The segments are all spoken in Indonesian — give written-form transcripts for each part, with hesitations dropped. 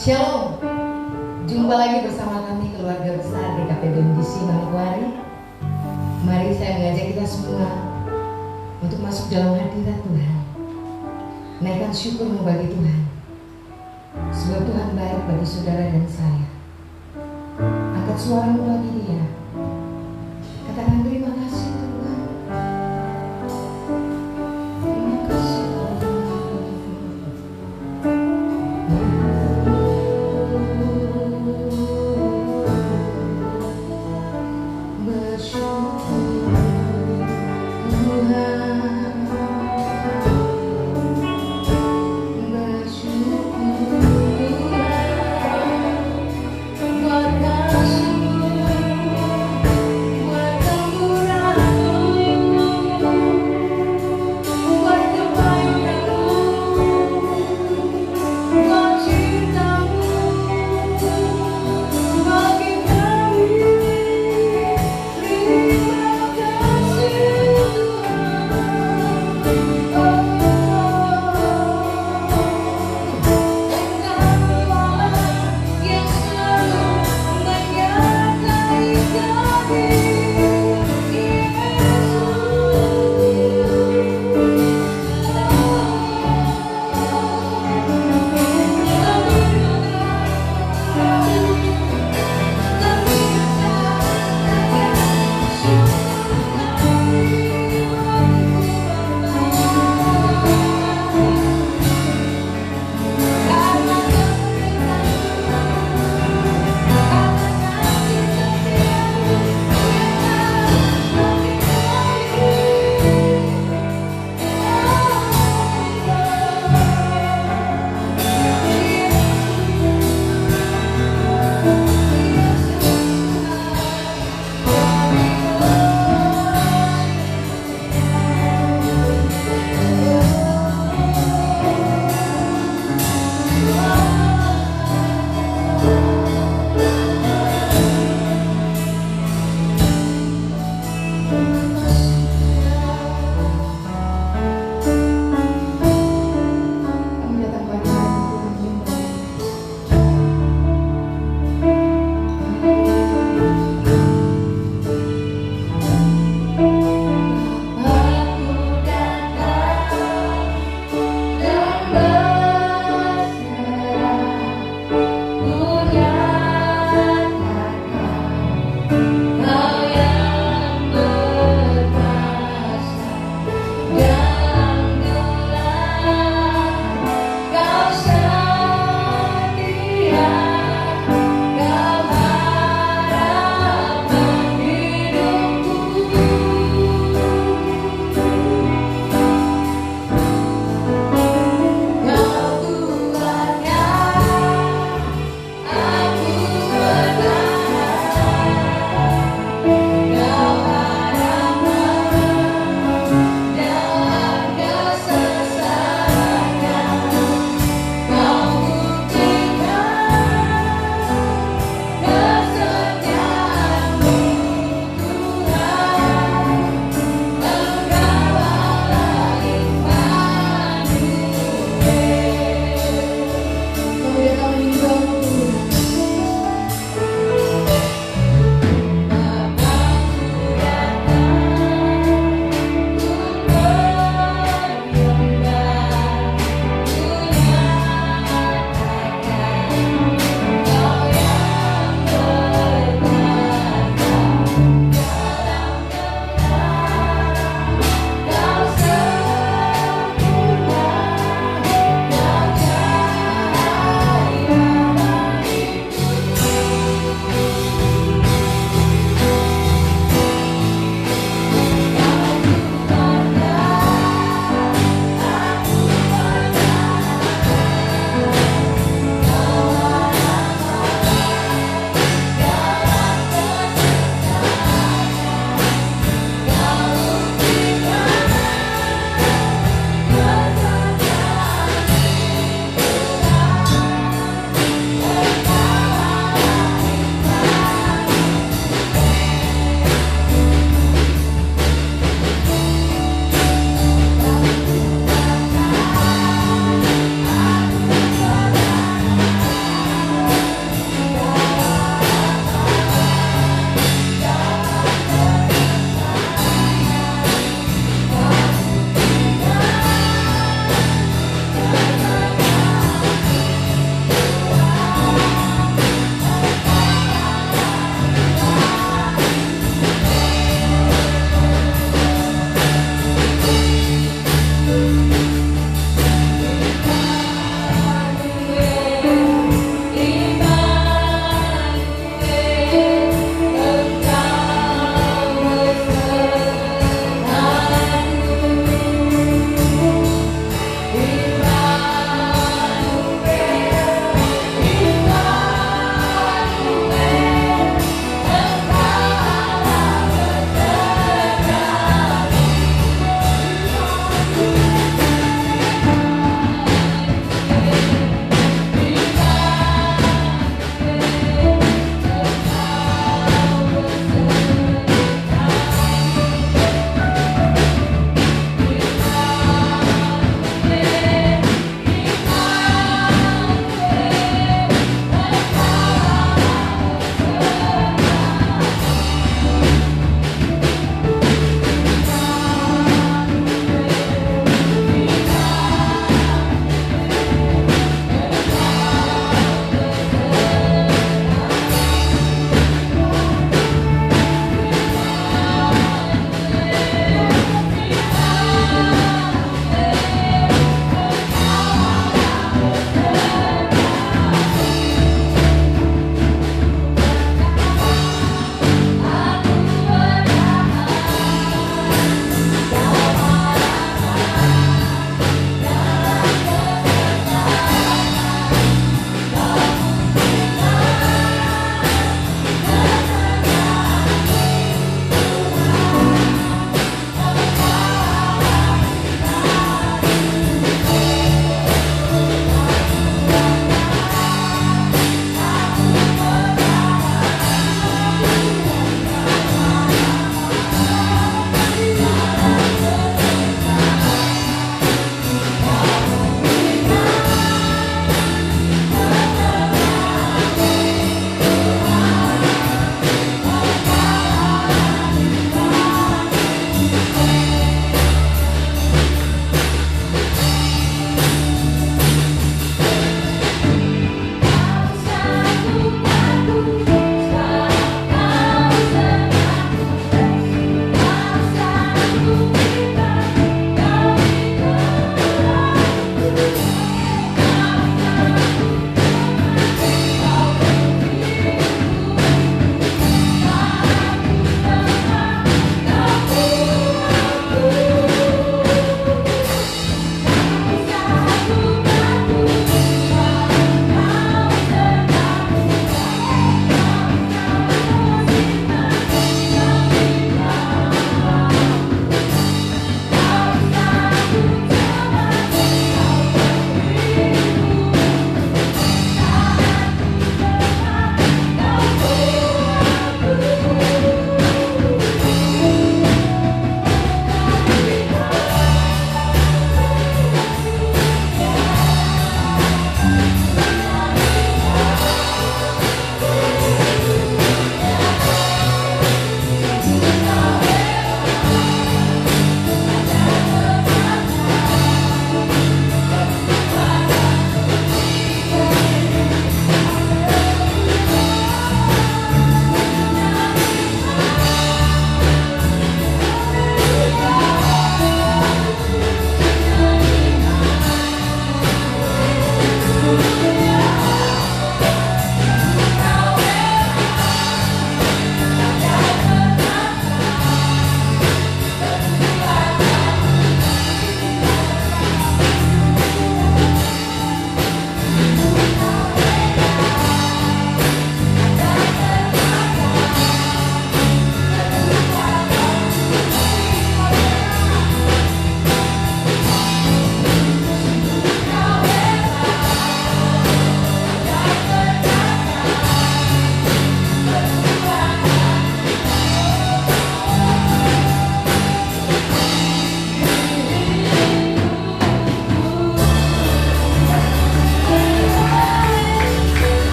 Shalom, jumpa lagi bersama kami keluarga besar DKP BMDC Manokwari. Mari saya mengajak kita semua untuk masuk dalam hadirat Tuhan, naikkan syukur bagi Tuhan, sebab Tuhan baik bagi saudara dan saya. Angkat suaramu bagi Dia, katakan terima kasih Tuhan. Terima kasih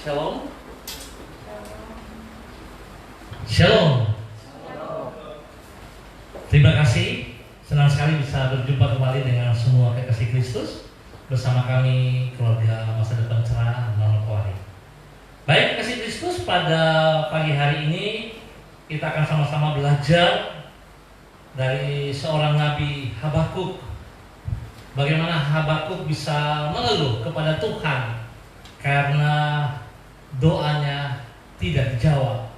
Shalom. Shalom. Terima kasih. Senang sekali bisa berjumpa kembali dengan semua kekasih Kristus bersama kami keluarga Masa Depan Cerah Manokwari. Baik kekasih Kristus, pada pagi hari ini kita akan sama-sama belajar dari seorang Nabi Habakuk. Bagaimana Habakuk bisa mengeluh kepada Tuhan karena doanya tidak dijawab.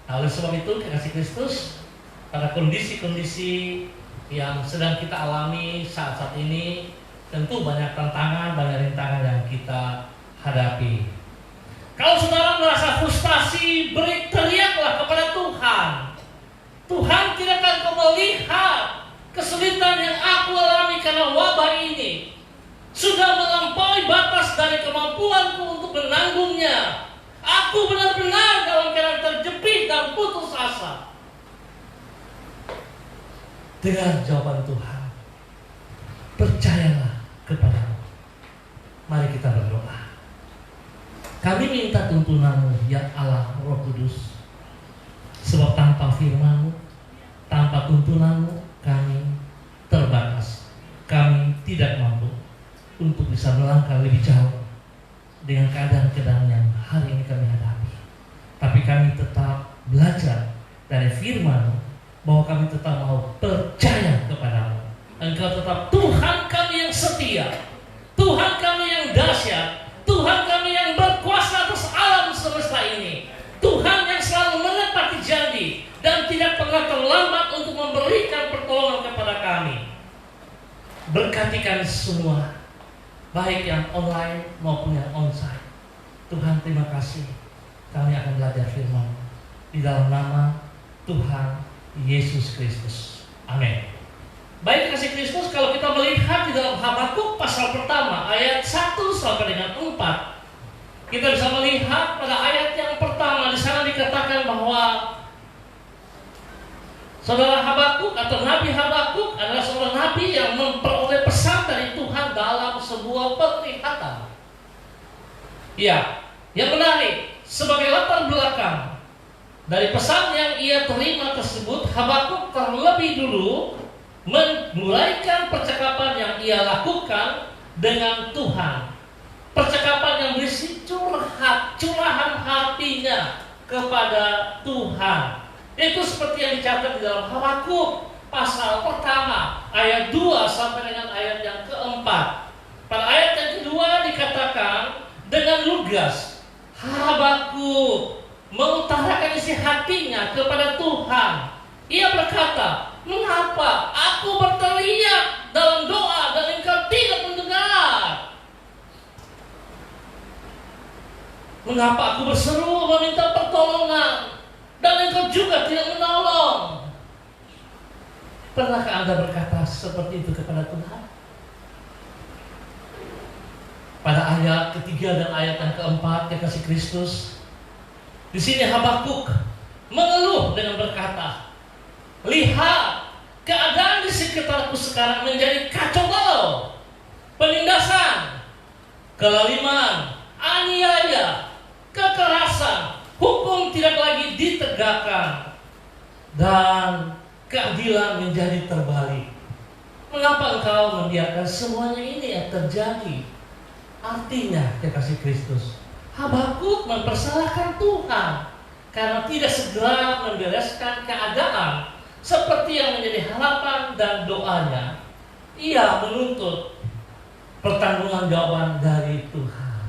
Nah, oleh sebab itu kekasih Kristus, pada kondisi-kondisi yang sedang kita alami saat-saat ini, tentu banyak tantangan, banyak rintangan yang kita hadapi. Kalau saudara merasa frustasi, teriaklah kepada Tuhan. Tuhan, tidakkah Kau melihat kesulitan yang aku alami karena wabah ini sudah melampaui batas dari kemampuanku untuk menanggungnya. Aku benar-benar dalam keadaan terjepit dan putus asa. Dengan jawaban Tuhan, percayalah kepadamu. Mari kita berdoa. Kami minta tuntunan-Mu, ya Allah Roh Kudus. Sebab tanpa firman-Mu, tanpa tuntunan-Mu, kami terbatas. Kami tidak mampu untuk bisa melangkah lebih jauh dengan keadaan-keadaan yang hari ini kami hadapi. Tapi kami tetap belajar dari firman-Mu, bahwa kami tetap mau percaya kepadamu. Engkau tetap Tuhan kami yang setia, Tuhan kami yang dahsyat, Tuhan kami yang berkuasa atas alam semesta ini, Tuhan yang selalu menepati janji dan tidak pernah terlambat untuk memberikan pertolongan kepada kami. Berkati kami semua, baik yang online maupun yang onsite. Tuhan, terima kasih. Kami akan belajar firman di dalam nama Tuhan Yesus Kristus. Amin. Baik kasih Kristus, kalau kita melihat di dalam Habakuk pasal pertama ayat 1 sampai dengan 4, kita bisa melihat pada ayat yang pertama di sana dikatakan bahwa saudara Habakuk atau Nabi Habakuk adalah seorang nabi yang memperoleh pesan dari Tuhan dalam sebuah penglihatan. Ya, yang menarik sebagai latar belakang dari pesan yang ia terima tersebut, Habakuk terlebih dulu memulaikan percakapan yang ia lakukan dengan Tuhan. Percakapan yang berisi curahan hatinya kepada Tuhan. Itu seperti yang dicatat di dalam Habakuk pasal pertama ayat 2 sampai dengan ayat yang keempat. Pada ayat yang kedua dikatakan dengan lugas Habakuk mengutarakan isi hatinya kepada Tuhan. Ia berkata, mengapa aku berteriak dalam doa dan Engkau tidak mendengar? Mengapa aku berseru meminta pertolongan dan Engkau juga tidak menolong? Pernahkah Anda berkata seperti itu kepada Tuhan? Pada ayat ketiga dan ayat yang keempat, kekasih Kristus, di sini Habakuk mengeluh dengan berkata, lihat, keadaan di sekitarku sekarang menjadi kacau balau, penindasan, kelaliman, aniaya, kekerasan, hukum tidak lagi ditegakkan, dan keadilan menjadi terbalik. Mengapa engkau membiarkan semuanya ini yang terjadi? Artinya, kekasih Kristus, Habakuk mempersalahkan Tuhan karena tidak segera membereskan keadaan seperti yang menjadi harapan dan doanya. Ia menuntut pertanggungjawaban dari Tuhan.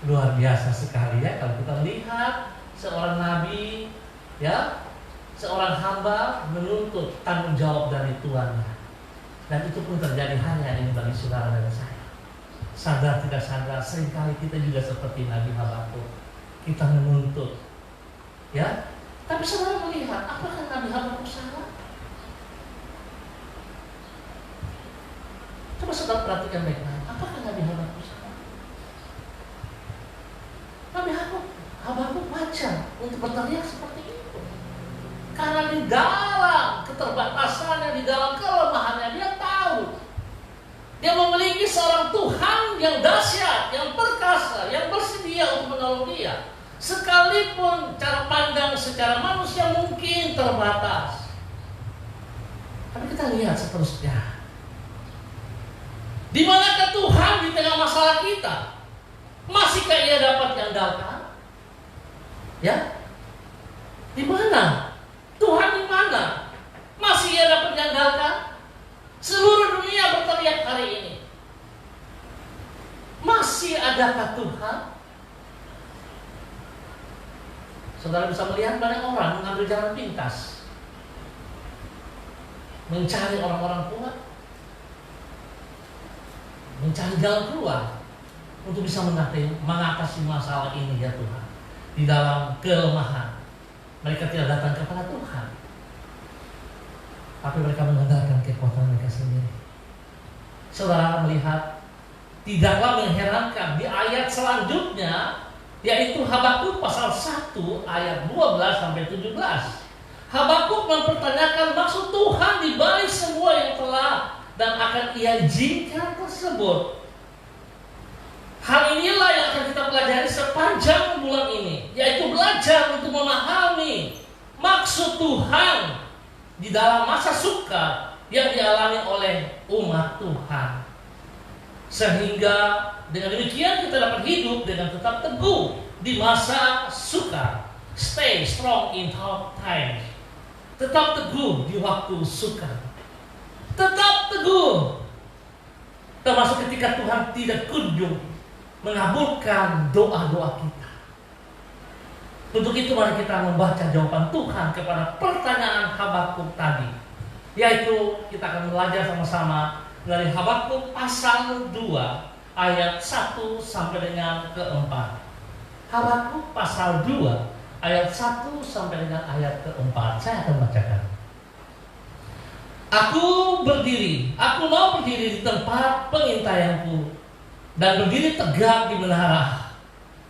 Luar biasa sekali ya kalau kita lihat seorang nabi, ya, seorang hamba menuntut tanggung jawab dari Tuhannya. Dan itu pun terjadi hanya ini bagi saudara dan saya. Sadar tidak sadar, seringkali kita juga seperti Nabi Habakuk. Kita menuntut, ya. Tapi saudara melihat, apakah Nabi Habakuk salah? Coba saudara perhatikan baik-baik. Apakah Nabi Habakuk salah? Nabi Habakuk wajar untuk berteriak seperti itu. Karena di dalam keterbatasannya, di dalam kelemahannya, dia tahu dia memiliki seorang Tuhan yang dahsyat, yang perkasa, yang bersedia untuk menolong Sekalipun cara pandang secara manusia mungkin terbatas, tapi kita lihat seterusnya. Di manakah Tuhan di tengah masalah kita? Masihkah Ia dapat diandalkan? Ya, di mana? Tuhan di mana? Masih Ia dapat diandalkan? Seluruh dunia berteriak hari ini. Masih adakah Tuhan? Saudara bisa melihat banyak orang mengambil jalan pintas, mencari orang-orang kuat, mencari jalan keluar untuk bisa mengatasi masalah ini ya Tuhan. Di dalam kelemahan mereka tidak datang kepada Tuhan, tapi mereka mengandalkan kekuatan mereka sendiri. Saudara melihat, tidaklah mengherankan di ayat selanjutnya, yaitu Habakuk pasal 1 ayat 12 sampai 17. Habakuk mempertanyakan maksud Tuhan di balik semua yang telah dan akan Ia izinkan tersebut. Hal inilah yang akan kita pelajari sepanjang bulan ini, yaitu belajar untuk memahami maksud Tuhan di dalam masa sukar yang dialami oleh umat Tuhan. Sehingga dengan demikian kita dapat hidup dengan tetap teguh di masa sukar. Stay strong in tough times. Tetap teguh di waktu sukar. Tetap teguh, termasuk ketika Tuhan tidak kunjung mengabulkan doa-doa kita. Untuk itu mari kita membaca jawaban Tuhan kepada pertanyaan Habakuk tadi, yaitu kita akan belajar sama-sama dari Habakuk pasal 2 ayat 1 sampai dengan ke-4. Habakuk pasal 2 ayat 1 sampai dengan ayat ke-4. Saya akan bacakan. Aku mau berdiri di tempat pengintaianku dan berdiri tegak di menara.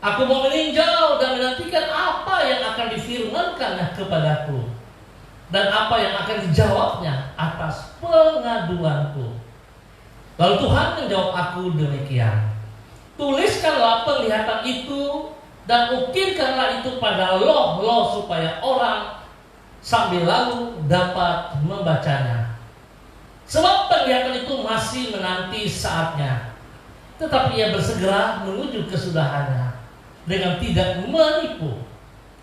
Aku mau meninjau dan menantikan apa yang akan difirmankannya kepadaku dan apa yang akan dijawabnya atas pengaduanku. Lalu Tuhan menjawab aku demikian. Tuliskanlah penglihatan itu dan ukirkanlah itu pada loh-loh supaya orang sambil lalu dapat membacanya. Sebab penglihatan itu masih menanti saatnya, tetapi ia bersegera menuju kesudahannya dengan tidak menipu.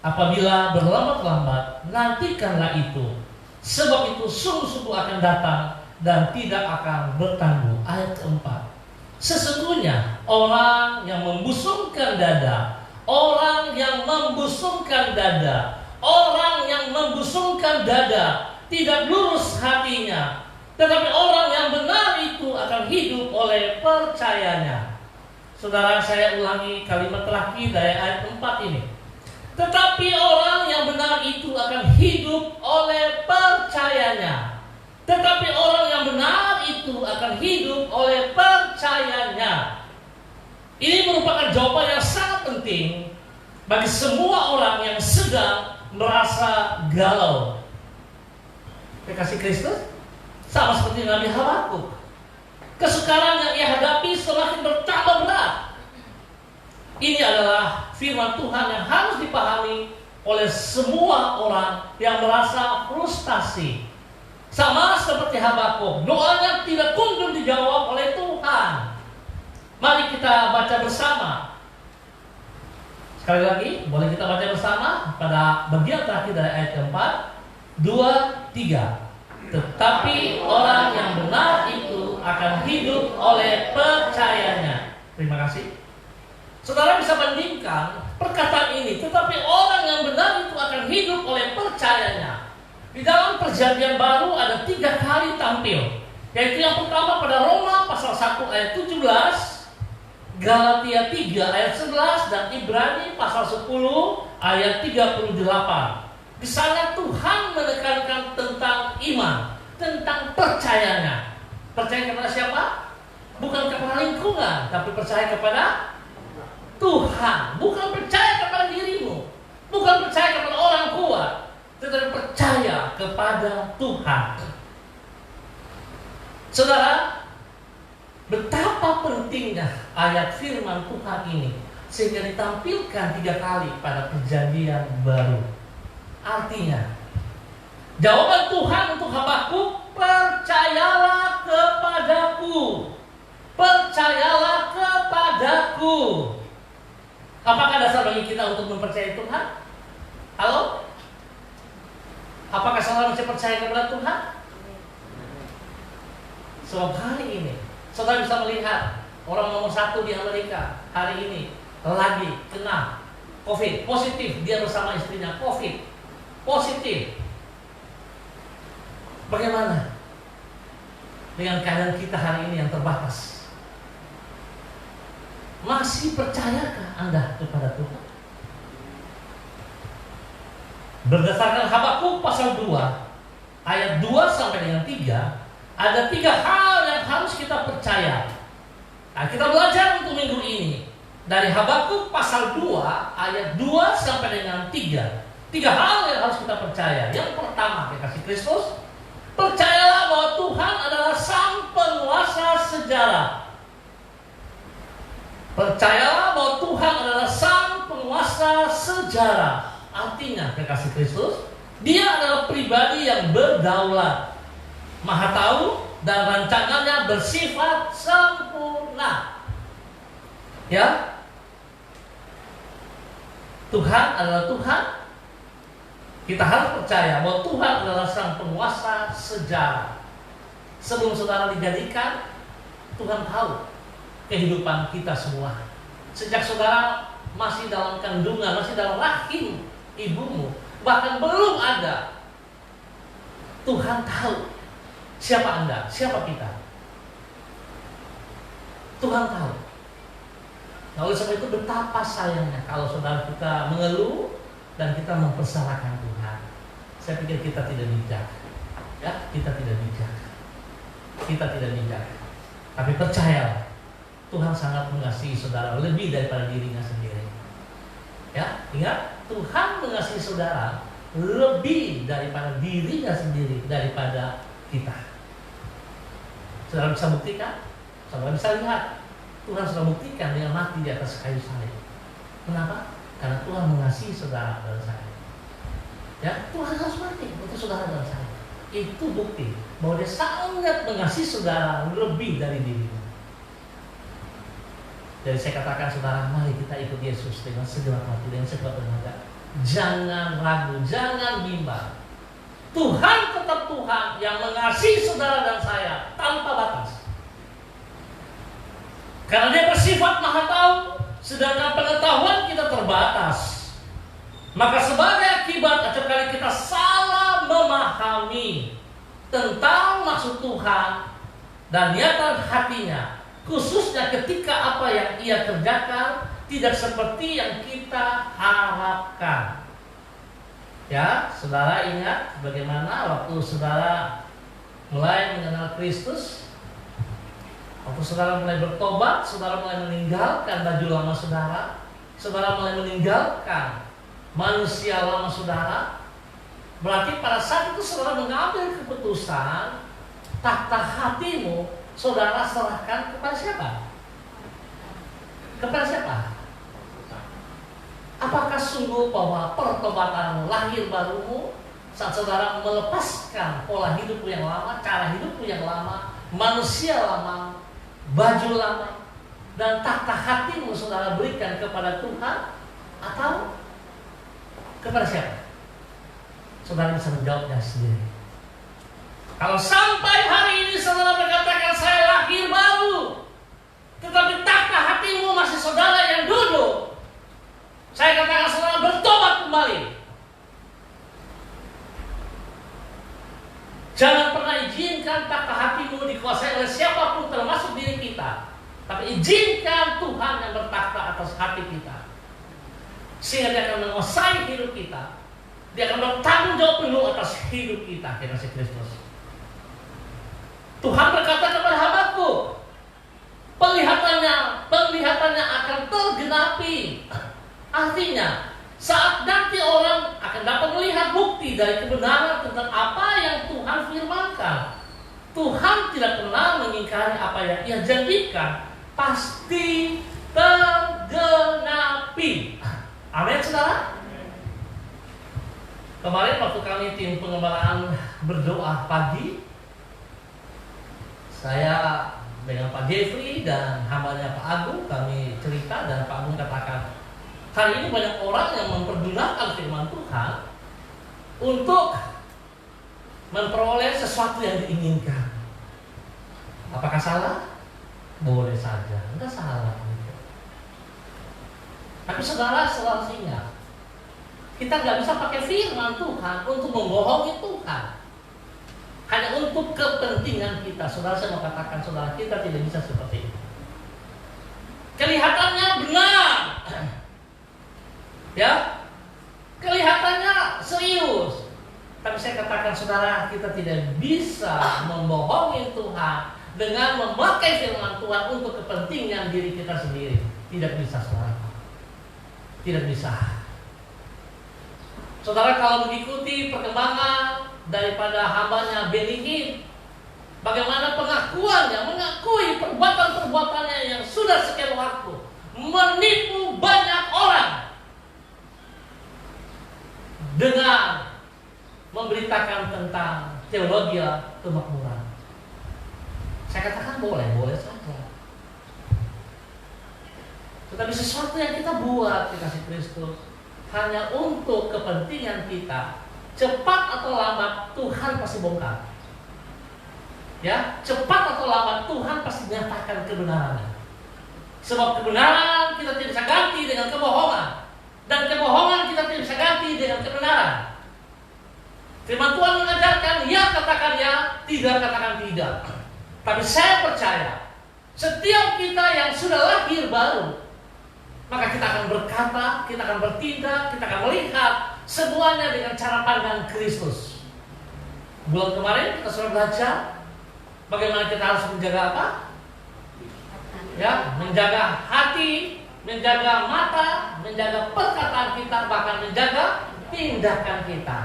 Apabila berlambat-lambat, nantikanlah itu, sebab itu sungguh-sungguh akan datang dan tidak akan bertangguh. Ayat keempat. Sesungguhnya orang yang membusungkan dada, orang yang membusungkan dada tidak lurus hatinya, tetapi orang yang benar itu akan hidup oleh percayanya. Saudara, saya ulangi kalimat terakhir dari ayat 4 ini. Tetapi orang yang benar itu akan hidup oleh percayanya. Tetapi orang yang benar itu akan hidup oleh percayanya. Ini merupakan jawaban yang sangat penting bagi semua orang yang sedang merasa galau. Kekasih Kristus, sama seperti Nabi Habakuk, kesukaran yang ia hadapi semakin bertambah berat. Ini adalah firman Tuhan yang harus dipahami oleh semua orang yang merasa frustasi. Sama seperti Habakuk, doanya tidak kunjung dijawab oleh Tuhan. Mari kita baca bersama. Sekali lagi, boleh kita baca bersama pada bagian terakhir dari ayat keempat. 2, 3. Tetapi orang yang benar itu akan hidup oleh percayanya. Terima kasih. Saudara bisa bandingkan perkataan ini. Tetapi orang yang benar itu akan hidup oleh percayanya. Di dalam perjanjian baru ada 3 kali tampil, yaitu yang pertama pada Roma pasal 1 ayat 17, Galatia 3 ayat 11, dan Ibrani pasal 10 ayat 38. Di sana Tuhan menekankan tentang iman, tentang percayanya. Percaya kepada siapa? Bukan kepada lingkungan, tapi percaya kepada Tuhan. Bukan percaya kepada dirimu, bukan percaya kepada orang kuat, tetapi percaya kepada Tuhan. Saudara, betapa pentingnya ayat firman Tuhan ini sehingga ditampilkan 3 kali pada perjanjian baru. Artinya, jawaban Tuhan untuk Habakuk, percayalah kepadaku. Percayalah kepadaku. Apakah dasar bagi kita untuk mempercayai Tuhan? Halo? Apakah saudara masih percaya kepada Tuhan? Sebab hari ini saudara bisa melihat orang nomor 1 di Amerika hari ini lagi kena COVID positif. Dia bersama istrinya COVID positif. Bagaimana dengan keadaan kita hari ini yang terbatas? Masih percayakah Anda kepada Tuhan? Berdasarkan Habakuk pasal 2 ayat 2 sampai dengan 3, ada 3 hal yang harus kita percaya. Nah, kita belajar untuk minggu ini dari Habakuk pasal 2 ayat 2 sampai dengan 3. 3 hal yang harus kita percaya. Yang pertama, kekasih Kristus, percayalah bahwa Tuhan adalah sang penguasa sejarah. Percayalah bahwa Tuhan adalah sang penguasa sejarah. Artinya, kekasih Kristus, Dia adalah pribadi yang berdaulat, maha tahu, dan rancangannya bersifat sempurna. Ya, Tuhan adalah Tuhan. Kita harus percaya bahwa Tuhan adalah sang penguasa sejarah. Sebelum saudara dijadikan, Tuhan tahu kehidupan kita semua. Sejak saudara masih dalam kandungan, masih dalam rahim ibumu, bahkan belum ada, Tuhan tahu siapa Anda, siapa kita. Tuhan tahu. Nah, oleh sebab itu betapa sayangnya kalau saudara kita mengeluh dan kita mempersalahkan Tuhan. Saya pikir kita tidak bijak. Ya, kita tidak bijak. Kita tidak bijak. Tapi percayalah, Tuhan sangat mengasihi saudara lebih daripada dirinya sendiri. Ya, ingat, Tuhan mengasihi saudara lebih daripada dirinya sendiri, daripada kita. Saudara bisa buktikan? Saudara bisa lihat, Tuhan sudah buktikan dengan mati di atas kayu salib. Kenapa? Karena Tuhan mengasihi saudara dan saya. Ya, Tuhan harus mati untuk saudara dan saya. Itu bukti bahwa Dia sangat mengasihi saudara lebih dari dirinya. Jadi saya katakan saudara, mari kita ikut Yesus dengan segenap hati, dengan sekuat tenaga. Jangan ragu, jangan bimbang. Tuhan tetap Tuhan yang mengasihi saudara dan saya tanpa batas. Karena Dia bersifat maha tahu, sedangkan pengetahuan kita terbatas. Maka sebagai akibat, acap kali kita salah memahami tentang maksud Tuhan dan niatan hatinya, khususnya ketika apa yang Ia kerjakan tidak seperti yang kita harapkan. Ya, saudara ingat bagaimana waktu saudara mulai mengenal Kristus, waktu saudara mulai bertobat, saudara mulai meninggalkan baju lama saudara, saudara mulai meninggalkan manusia lama saudara. Berarti pada saat itu saudara mengambil keputusan, tahta hatimu saudara serahkan kepada siapa? Kepada siapa? Apakah sungguh bahwa pertobatan lahir barumu saat saudara melepaskan pola hidupmu yang lama, cara hidupmu yang lama, manusia lama, baju lama, dan tahta hatimu saudara berikan kepada Tuhan, atau kepada siapa? Saudara bisa menjawabnya sendiri. Kalau sampai hari ini saudara berkatakan saya lahir baru, tetapi tahta hatimu masih saudara yang duduk, saya katakan saudara bertobat kembali. Jangan pernah izinkan tahta hatimu dikuasai oleh siapapun termasuk diri kita, tapi izinkan Tuhan yang bertakhta atas hati kita, sehingga Dia akan menguasai hidup kita. Dia akan bertanggung jawab penuh atas hidup kita, kekasih Kristus. Tuhan berkata kepada Habakuk, penglihatannya akan tergenapi. Artinya, saat nanti orang akan dapat melihat bukti dari kebenaran tentang apa yang Tuhan firmankan. Tuhan tidak pernah mengingkari apa yang Ia janjikan, pasti tergenapi. Amin, saudara. Kemarin waktu kami tim pengembalaan berdoa pagi, saya dengan Pak Jeffrey dan hambanya Pak Agung, kami cerita dan Pak Agung katakan, hari ini banyak orang yang mempergunakan firman Tuhan untuk memperoleh sesuatu yang diinginkan. Apakah salah? Boleh saja, enggak salah. Tapi saudara selalu ingat, kita nggak bisa pakai firman Tuhan untuk membohongi Tuhan. Hanya untuk kepentingan kita. Saudara, saya mau katakan, saudara, kita tidak bisa seperti itu. Kelihatannya benar, ya, kelihatannya serius. Tapi saya katakan, saudara, kita tidak bisa membohongi Tuhan dengan memakai firman Tuhan untuk kepentingan diri kita sendiri. Tidak bisa, saudara. Tidak bisa. Saudara, kalau mengikuti perkembangan daripada hambanya Benny Hinn, bagaimana pengakuannya, mengakui perbuatan-perbuatannya yang sudah sekian waktu menipu banyak orang dengan memberitakan tentang teologi kemakmuran. Saya katakan boleh saja. Tetapi sesuatu yang kita buat dikasih Kristus hanya untuk kepentingan kita, cepat atau lambat Tuhan pasti bongkar. Ya, cepat atau lambat Tuhan pasti nyatakan kebenarannya. Sebab kebenaran kita tidak bisa ganti dengan kebohongan, dan kebohongan kita tidak bisa ganti dengan kebenaran. Firman Tuhan mengajarkan ya katakan ya, tidak katakan tidak. Tapi saya percaya setiap kita yang sudah lahir baru, maka kita akan berkata, kita akan bertindak, kita akan melihat semuanya dengan cara pandang Kristus. Bulan kemarin kita sudah belajar bagaimana kita harus menjaga apa? Ya, menjaga hati, menjaga mata, menjaga perkataan kita, bahkan menjaga tindakan kita.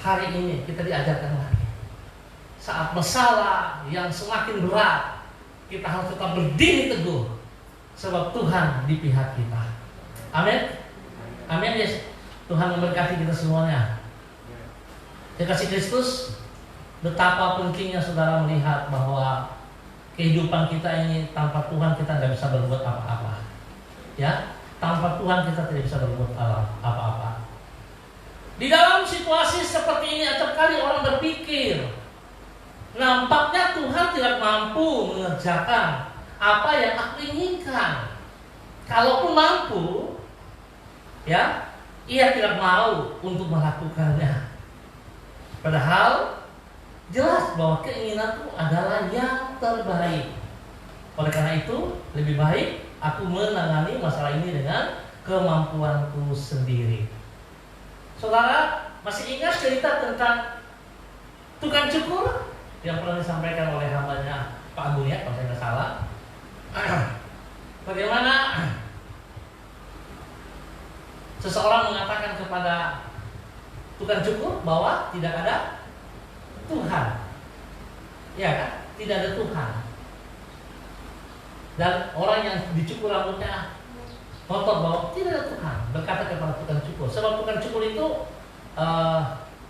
Hari ini kita diajarkan lagi. Saat masalah yang semakin berat, kita harus tetap berdiri teguh. Sebab Tuhan di pihak kita. Amin. Amin, yes. Tuhan memberkati kita semuanya. Dikasih Kristus, betapa pentingnya saudara melihat bahwa kehidupan kita ini tanpa Tuhan kita nggak bisa berbuat apa-apa. Ya, tanpa Tuhan kita tidak bisa berbuat apa-apa. Di dalam situasi seperti ini, acap kali orang berpikir, nampaknya Tuhan tidak mampu mengerjakan apa yang aku inginkan. Kalaupun mampu, ya, ia tidak mau untuk melakukannya. Padahal jelas bahwa keinginanku adalah yang terbaik. Oleh karena itu, lebih baik aku menangani masalah ini dengan kemampuanku sendiri. Saudara, masih ingat cerita tentang tukang cukur yang pernah disampaikan oleh hambanya Pak Agung ya, kalau saya tidak salah. Bagaimana seseorang mengatakan kepada tukang cukur bahwa tidak ada Tuhan, ya kan? Tidak ada Tuhan. Dan orang yang dicukur rambutnya ngotot bahwa tidak ada Tuhan, berkata kepada tukang cukur. Sebab tukang cukur itu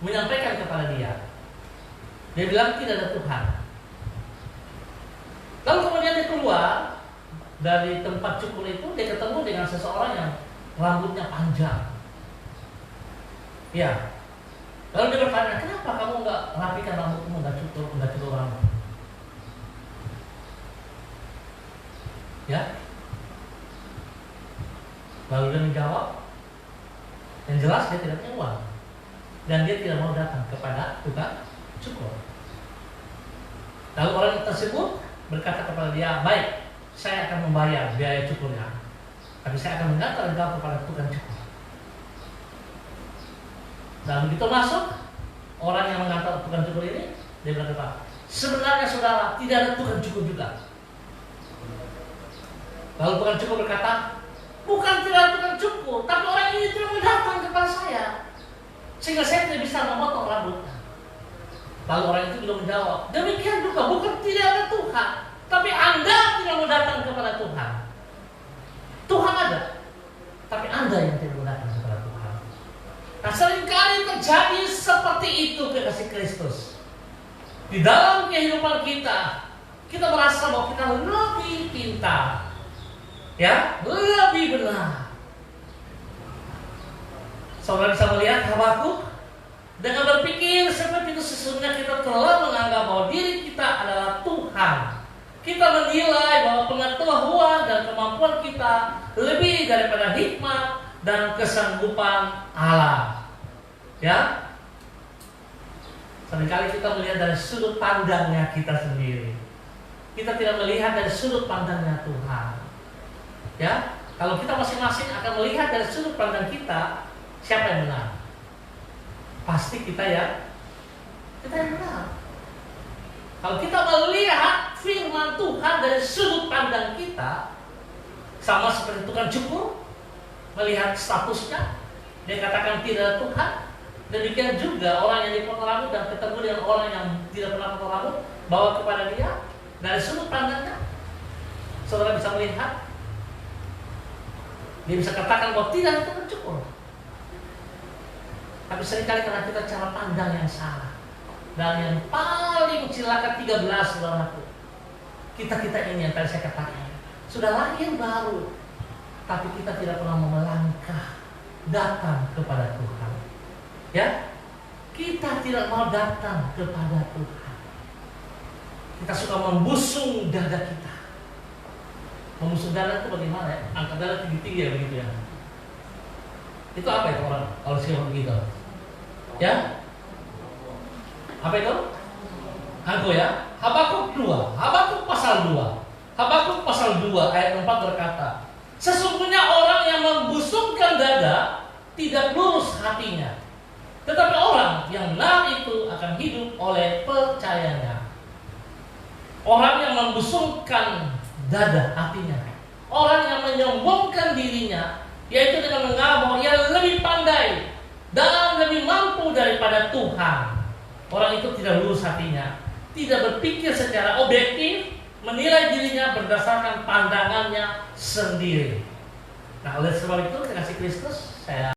menyampaikan kepada dia bilang tidak ada Tuhan. Lalu kemudian dia keluar dari tempat cukur itu, dia ketemu dengan seseorang yang rambutnya panjang. Ya. Lalu dia bertanya, kenapa kamu nggak rapikan rambutmu, nggak cukur rambut? Ya. Lalu dia menjawab, yang jelas dia tidak punya uang dan dia tidak mau datang kepada tukang cukur. Lalu orang tersebut berkata kepada dia, baik, saya akan membayar biaya cukurnya, tapi saya akan mengantar engkau kepada tukang cukur. Dan begitu masuk, orang yang mengantar tukang cukur ini, dia berkata, sebenarnya saudara, tidak ada tukang cukur juga. Lalu tukang cukur berkata, bukan tidak ada tukang cukur, tapi orang ini tidak mau datang kepada saya, sehingga saya tidak bisa memotong rambutnya. Lalu orang itu belum menjawab, demikian juga, bukan tidak ada Tuhan, tapi Anda tidak mau datang kepada Tuhan. Tuhan ada, tapi menjadi seperti itu kekasih Kristus. Di dalam kehidupan kita, kita merasa bahwa kita lebih pintar, ya, lebih benar. Saudara bisa melihat Habakuk dengan berpikir seperti itu, sesungguhnya kita telah menganggap bahwa diri kita adalah Tuhan. Kita menilai bahwa pengetahuan dan kemampuan kita lebih daripada hikmat dan kesanggupan Allah. Ya, seringkali kita melihat dari sudut pandangnya kita sendiri. Kita tidak melihat dari sudut pandangnya Tuhan. Ya, kalau kita masing-masing akan melihat dari sudut pandang kita, siapa yang benar? Pasti kita yang benar. Kalau kita melihat firman Tuhan dari sudut pandang kita, sama seperti tukang cukur melihat statusnya, dia katakan tidak Tuhan. Demikian juga orang yang dipotong rambut dan ketemu dengan orang yang tidak pernah potong rambut, bawa kepada dia dari sudut pandangnya, saudara bisa melihat, dia bisa katakan bahwa tidak itu cukur. Tapi seringkali karena kita cara pandang yang salah. Dan yang paling celaka 13, saudaraku, kita ini yang tadi saya katakan sudah lahir baru, tapi kita tidak pernah melangkah datang kepada Tuhan. Ya, kita tidak mau datang kepada Tuhan. Kita suka membusung dada kita. Membusung dada itu bagaimana ya? Angkat dada tinggi-tinggi ya begitu ya. Itu apa itu orang kalau siapa begitu? Ya? Apa itu? Angko ya. Habakuk 2. Habakuk pasal 2. Habakuk pasal 2 ayat 4 berkata, sesungguhnya orang yang membusungkan dada tidak lurus hatinya, tetapi orang yang benar itu akan hidup oleh percayanya. Orang yang membusungkan dada hatinya, orang yang menyombongkan dirinya, yaitu dengan menganggap bahwa ia lebih pandai dan lebih mampu daripada Tuhan. Orang itu tidak lurus hatinya, tidak berpikir secara objektif, menilai dirinya berdasarkan pandangannya sendiri. Nah, oleh sebab itu kekasih Kristus, saya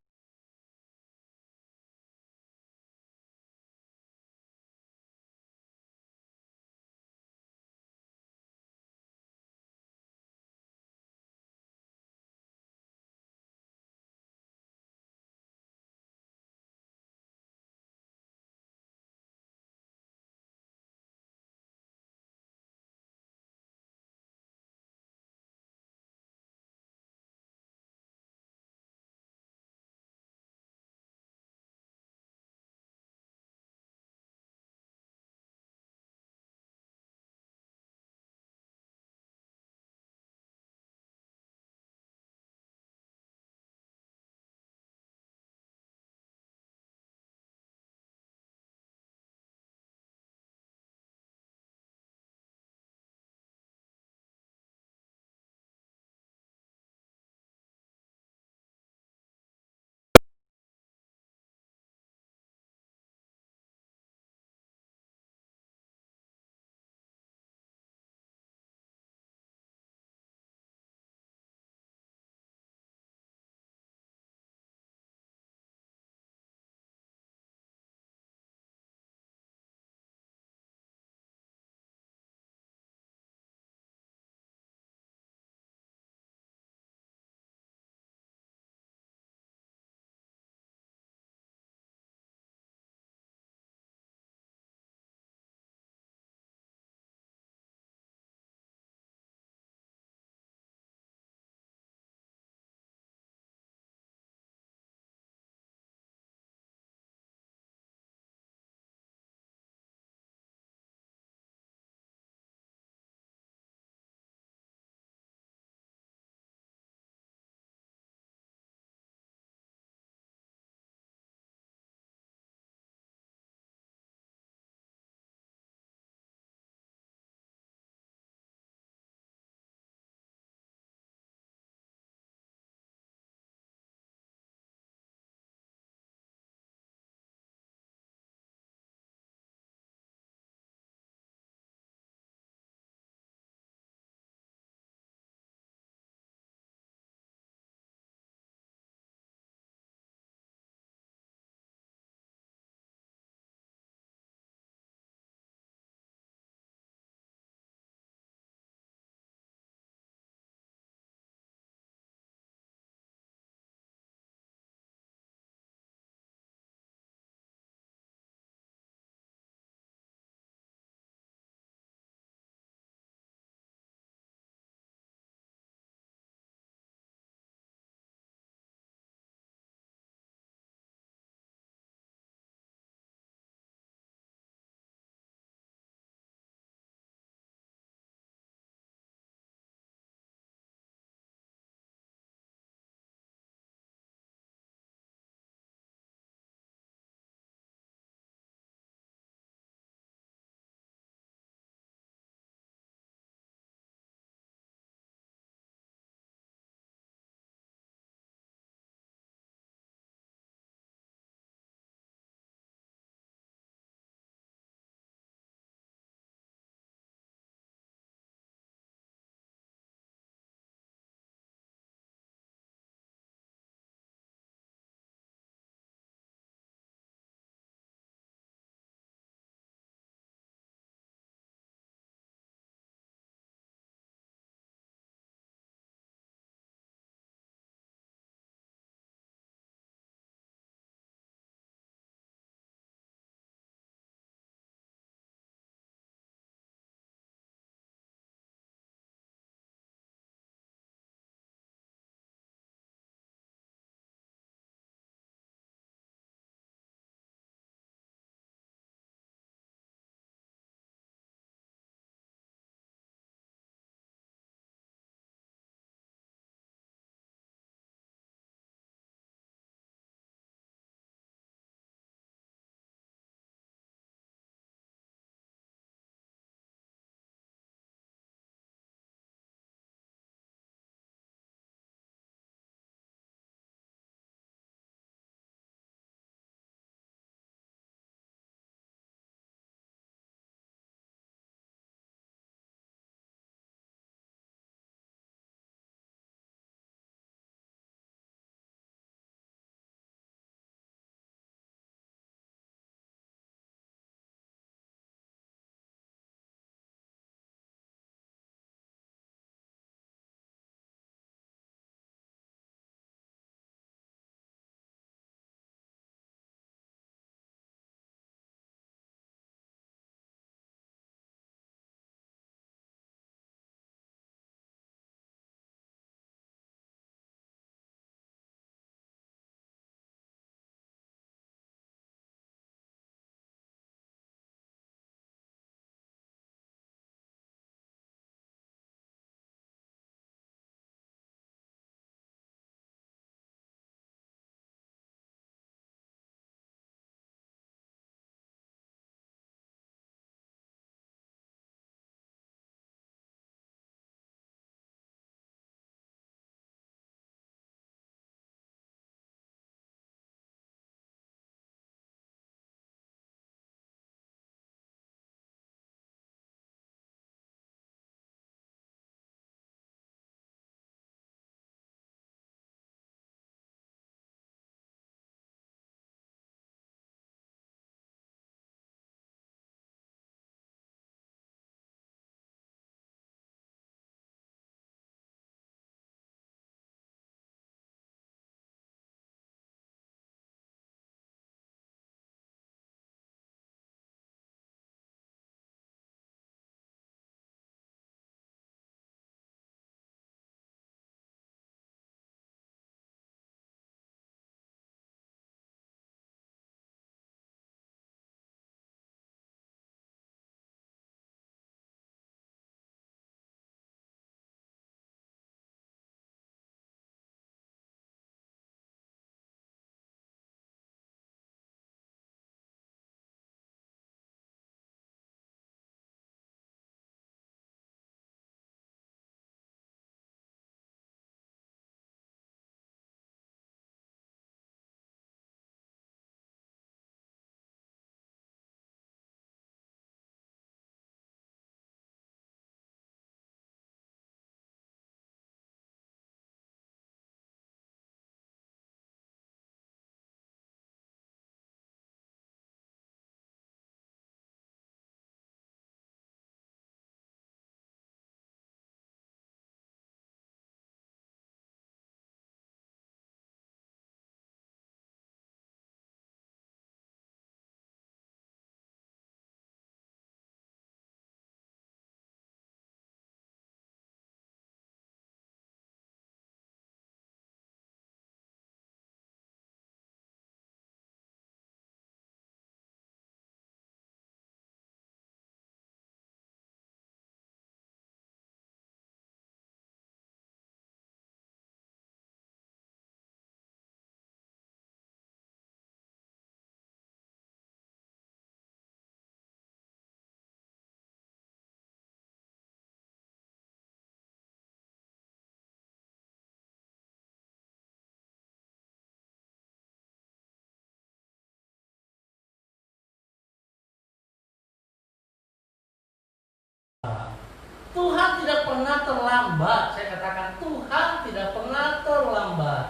Tuhan tidak pernah terlambat. Saya katakan Tuhan tidak pernah terlambat.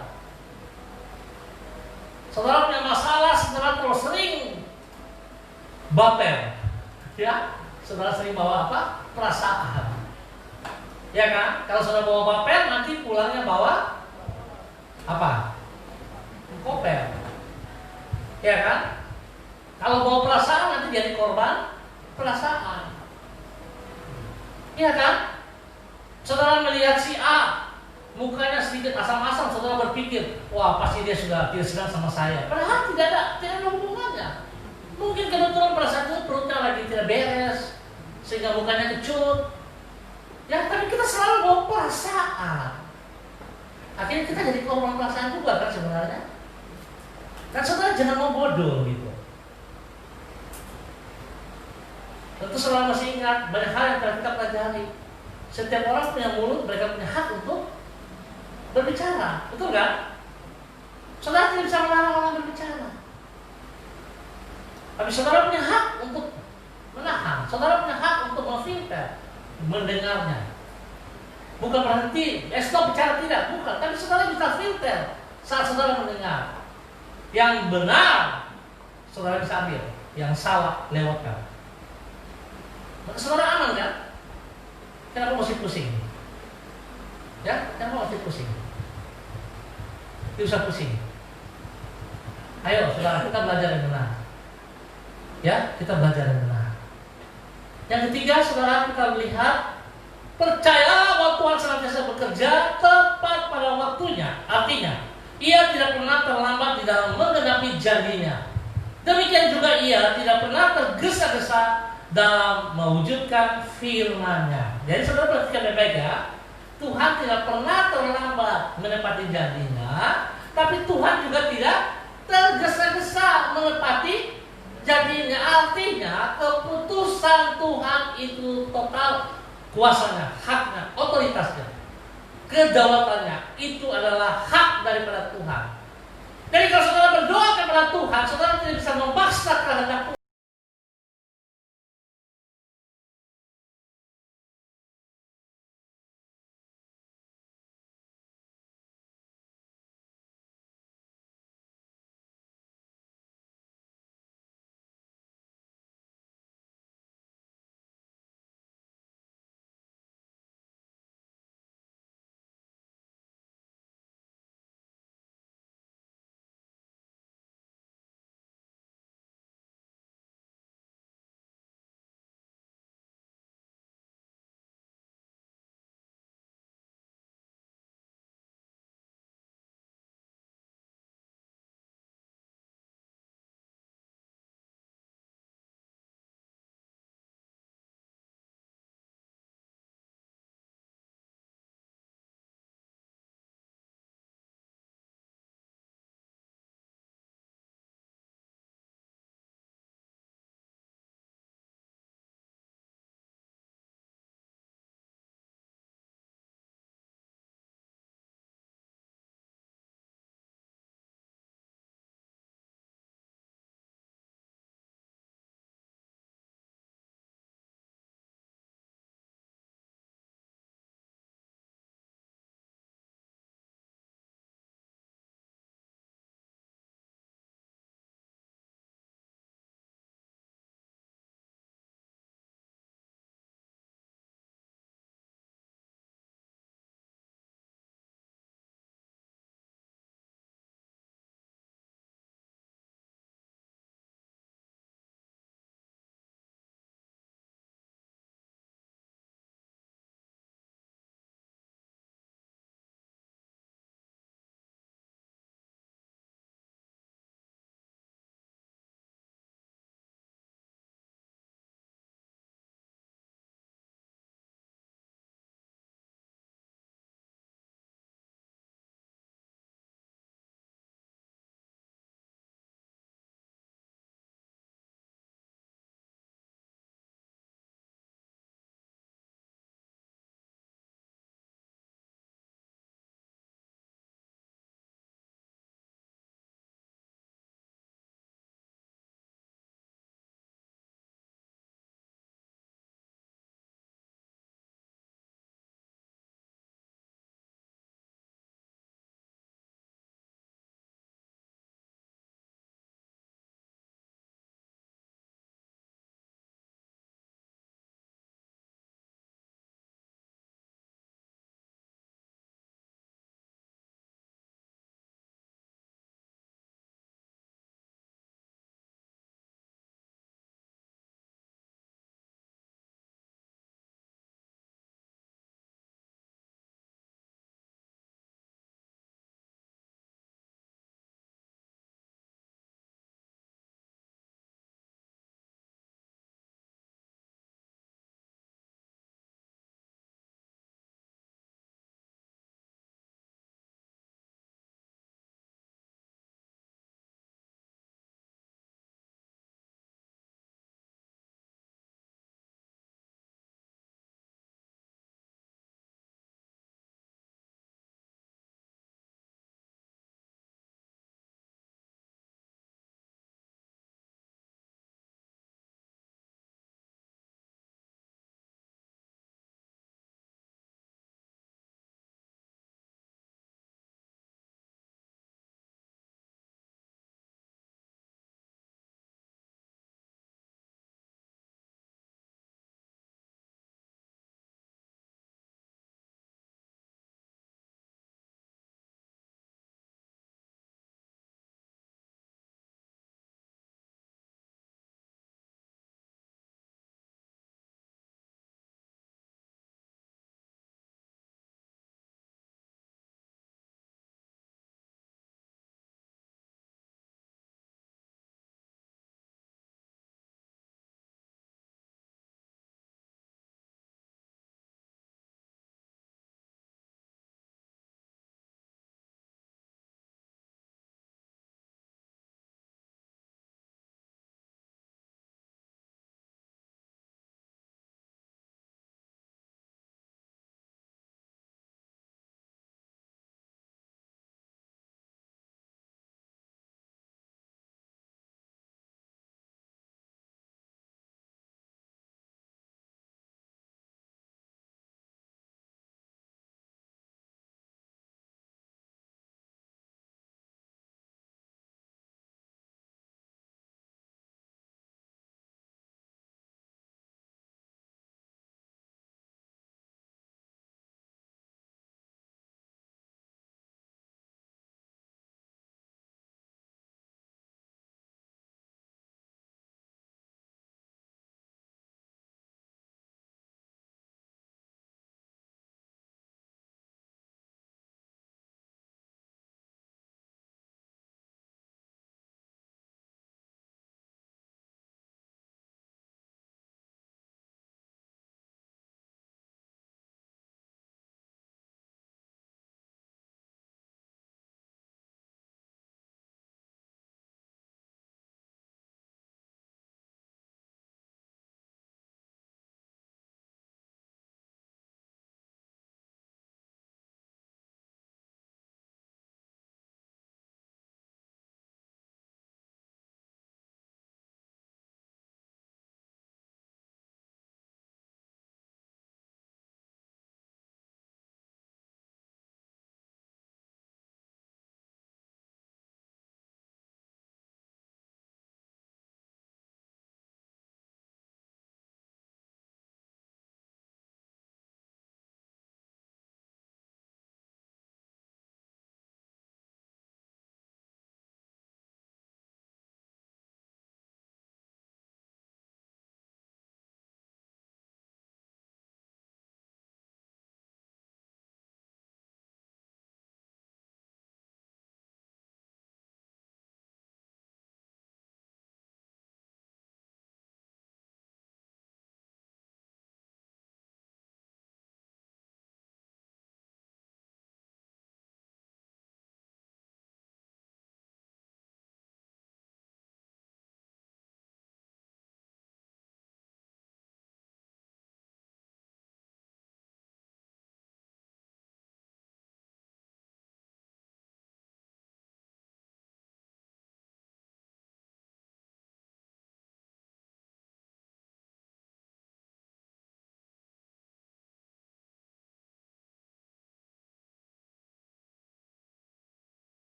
Saudara punya masalah, saudara terus sering baper, ya, saudara sering bawa apa? Perasaan, ya kan? Kalau saudara bawa baper, nanti pulangnya bawa apa? Koper, ya kan? Kalau bawa perasaan nanti jadi korban perasaan, ya kan? Saudara melihat si A, mukanya sedikit asam-asam, saudara berpikir, wah pasti dia sudah tidak sedang sama saya. Padahal tidak ada hubungannya. Mungkin kebetulan pada saat itu perutnya lagi tidak beres, sehingga mukanya kecut. Ya, tapi kita selalu bawa perasaan. Akhirnya kita jadi korban perasaan juga kan sebenarnya. Dan saudara jangan mau bodoh gitu. Tentu saudara masih ingat banyak hal yang telah kita pelajari. Setiap orang punya mulut, mereka punya hak untuk berbicara, betul kan? Saudara tidak bisa melarang orang berbicara, tapi saudara punya hak untuk menahan. Saudara punya hak untuk memfilter mendengarnya. Bukan berhenti, stop bicara, tidak, bukan. Tapi saudara bisa filter saat saudara mendengar. Yang benar saudara bisa ambil, yang salah lewatkan. Maka saudara aman kan? Kenapa mesti pusing? Ya, kenapa mesti pusing? Tidak usah pusing. Ayo saudara, kita belajar yang benar. Ya, kita belajar yang benar. Yang ketiga, saudara, kita melihat percaya bahwa Tuhan senantiasa bekerja tepat pada waktunya. Artinya, Ia tidak pernah terlambat di dalam menggenapi janjinya. Demikian juga Ia tidak pernah tergesa-gesa dalam mewujudkan firman-Nya. Jadi saudara perhatikan baik-baik ya. Tuhan tidak pernah terlambat menepati janjinya, tapi Tuhan juga tidak tergesa-gesa menepati janjinya. Artinya keputusan Tuhan itu total, kuasanya, haknya, otoritasnya, kedaulatannya itu adalah hak daripada Tuhan. Jadi kalau saudara berdoa kepada Tuhan, saudara tidak bisa memaksa kehendak Tuhan.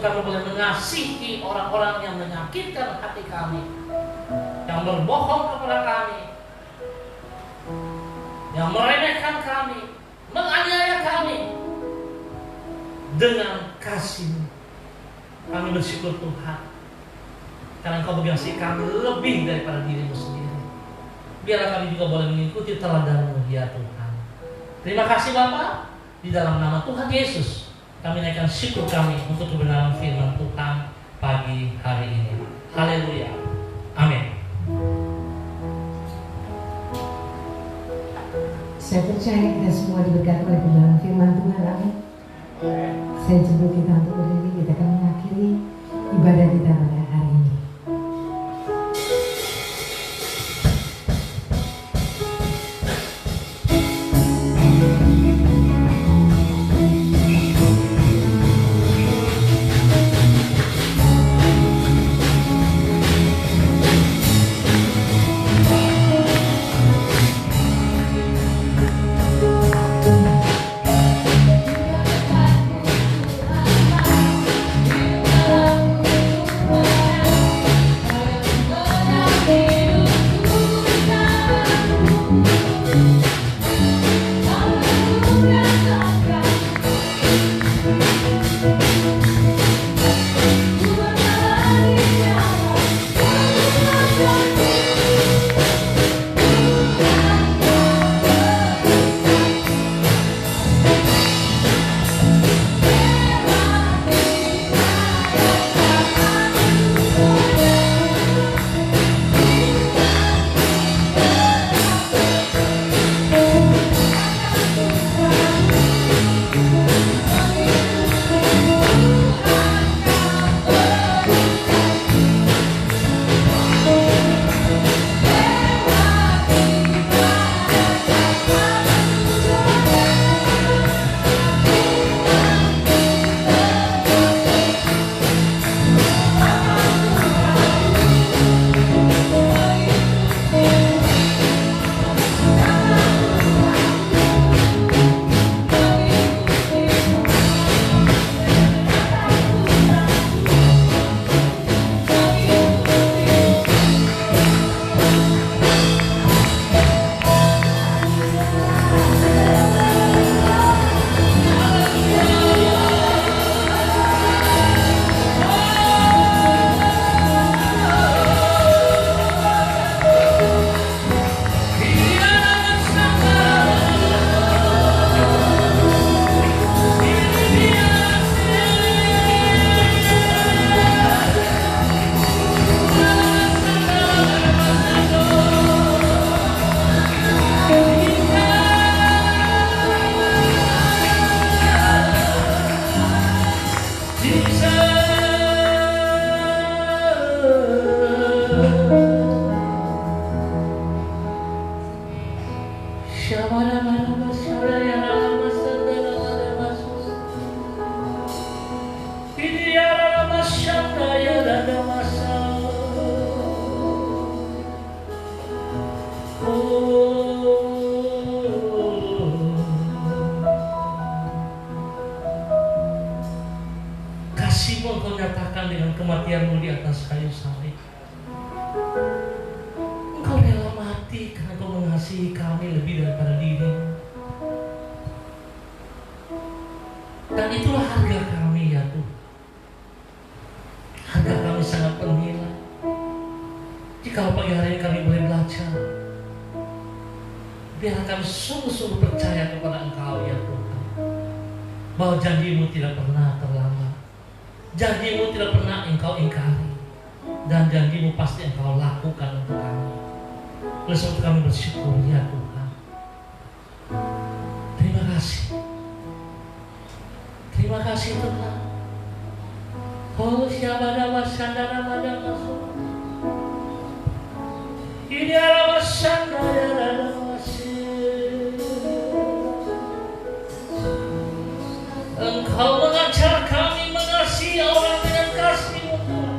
kami boleh mengasihi orang-orang yang menyakitkan hati kami, yang berbohong kepada kami, yang meremehkan kami, menganiaya kami. Dengan kasih kami bersyukur Tuhan, karena Engkau mengasihi kami lebih daripada dirimu sendiri. Biarlah kami juga boleh mengikuti teladan-Mu ya Tuhan. Terima kasih Bapa. Di dalam nama Tuhan Yesus kami naikkan syukur kami untuk kebenaran firman Tuhan pagi hari ini. Haleluya. Amin. Saya percaya kita semua diberkati oleh kebenaran firman Tuhan. Amin. Saya sebelum kita untuk berdiri, kita akan mengakhiri ibadah kita pada hari ini. Kasih-Mu Engkau nyatakan dengan kematian-Mu di atas kayu salib. Engkau rela mati karena Engkau mengasihi kami lebih daripada diri-Mu. Dan itulah harga kami ya Tuhan. Harga kami sangat bernilai. Jika pagi hari ini kami boleh belajar, biar kami sungguh-sungguh percaya kepada Engkau ya Tuhan, bahwa janji-Mu tidak pernah terlambat, janji-Mu tidak pernah Engkau ingkari, dan janji-Mu pasti Engkau lakukan untuk kami. Oleh sebab itu kami bersyukur ya Tuhan. Terima kasih. Terima kasih Tuhan. Oh siapa nama sandara pada masuk. Ini adalah sandara masih. Engkau mengajar kami mengasihi orang dengan kasih-Mu Tuhan.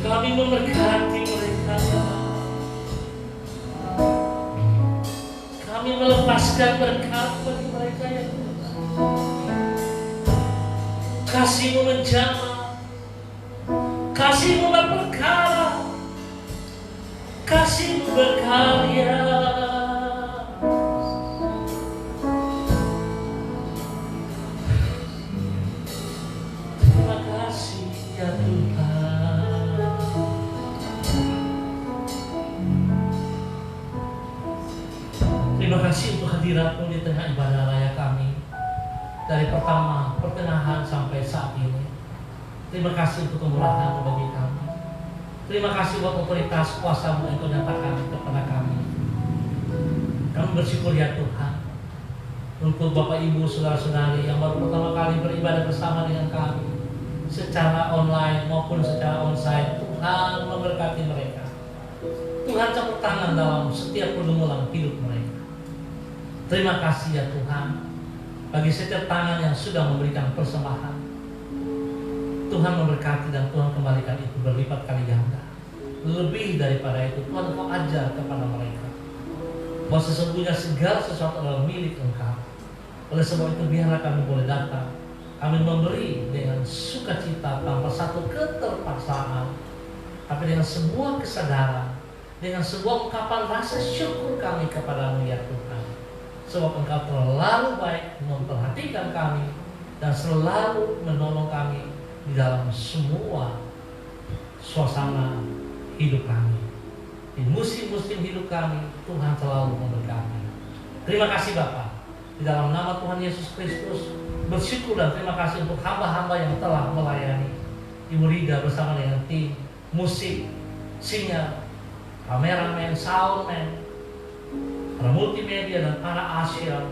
Kami memberkati mereka ya. Kami melepaskan berkat bagi mereka ya Kasih-Mu menjamah, Kasih-Mu berperkara, Kasih-Mu berkarya. Terima kasih ya Tuhan. Terima kasih untuk hadirat-Mu di tengah ibadah raya kami, dari pertama, pertengahan sampai saat ini. Terima kasih untuk kemurahan-Mu bagi kami. Terima kasih buat otoritas kuasa-Mu yang Kau nyatakan kepada kami. Kami bersyukur ya Tuhan untuk Bapak Ibu saudara-saudari yang baru pertama kali beribadah bersama dengan kami secara online maupun secara onsite. Tuhan memberkati mereka. Tuhan campur tangan dalam setiap pergumulan hidup mereka. Terima kasih ya Tuhan bagi setiap tangan yang sudah memberikan persembahan. Tuhan memberkati dan Tuhan kembalikan itu berlipat kali ganda. Lebih daripada itu, Tuhan Kau ajar kepada mereka bahwa sesungguhnya segala sesuatu adalah milik Engkau. Oleh sebab itu biarlah kami boleh datang, kami memberi dengan sukacita tanpa satu keterpaksaan, tapi dengan sebuah kesadaran, dengan sebuah ungkapan rasa syukur kami kepada-Mu ya Tuhan. Sebab Engkau terlalu baik memperhatikan kami dan selalu menolong kami di dalam semua suasana hidup kami. Di musim-musim hidup kami, Tuhan selalu memberkati. Terima kasih Bapa. Di dalam nama Tuhan Yesus Kristus, bersyukur dan terima kasih untuk hamba-hamba yang telah melayani. Ibu Rida bersama dengan tim musik, sinyal, kameramen, soundman, para multimedia dan para asyal.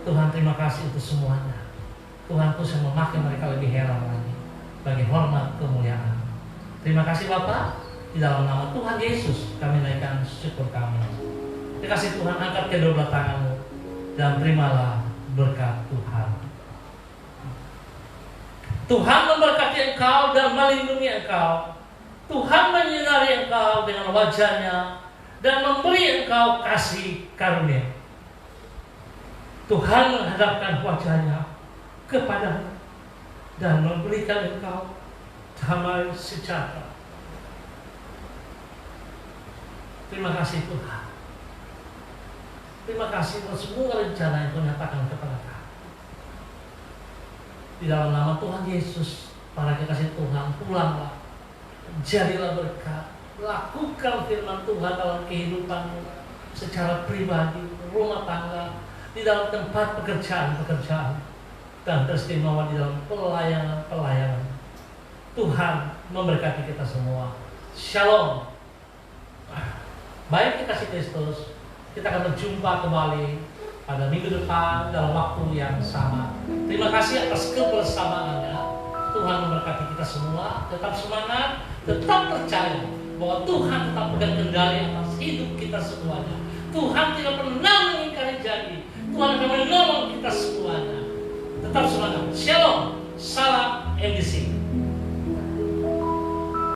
Tuhan terima kasih untuk semuanya. Tuhan terus yang memakai mereka lebih heran lagi bagi hormat kemuliaan. Terima kasih Bapa. Di dalam nama Tuhan Yesus kami naikkan syukur kami. Terima kasih Tuhan, angkat kedua tangan-Mu dan terimalah berkat Tuhan. Tuhan memberkati engkau dan melindungi engkau. Tuhan menyinari engkau dengan wajah-Nya dan memberi engkau kasih karunia. Tuhan menghadapkan wajah-Nya kepadamu dan memberikan engkau damai sejahtera. Terima kasih Tuhan. Terima kasih untuk semua rencana yang Kau nyatakan kepada kami. Di dalam nama Tuhan Yesus, para kekasih Tuhan, pulanglah, jadilah berkat, lakukan firman Tuhan dalam kehidupanmu secara pribadi, rumah tangga, di dalam tempat pekerjaan, dan teristimewa di dalam pelayanan. Tuhan memberkati kita semua. Shalom. Baik kekasih Kristus, kita akan berjumpa kembali pada minggu depan dalam waktu yang sama. Terima kasih atas kebersamaannya. Tuhan memberkati kita semua. Tetap semangat, tetap percaya bahwa Tuhan tetap pegang kendali atas hidup kita semuanya. Tuhan tidak pernah mengingkari janji. Tuhan akan menolong kita semuanya. Tetap semangat. Shalom.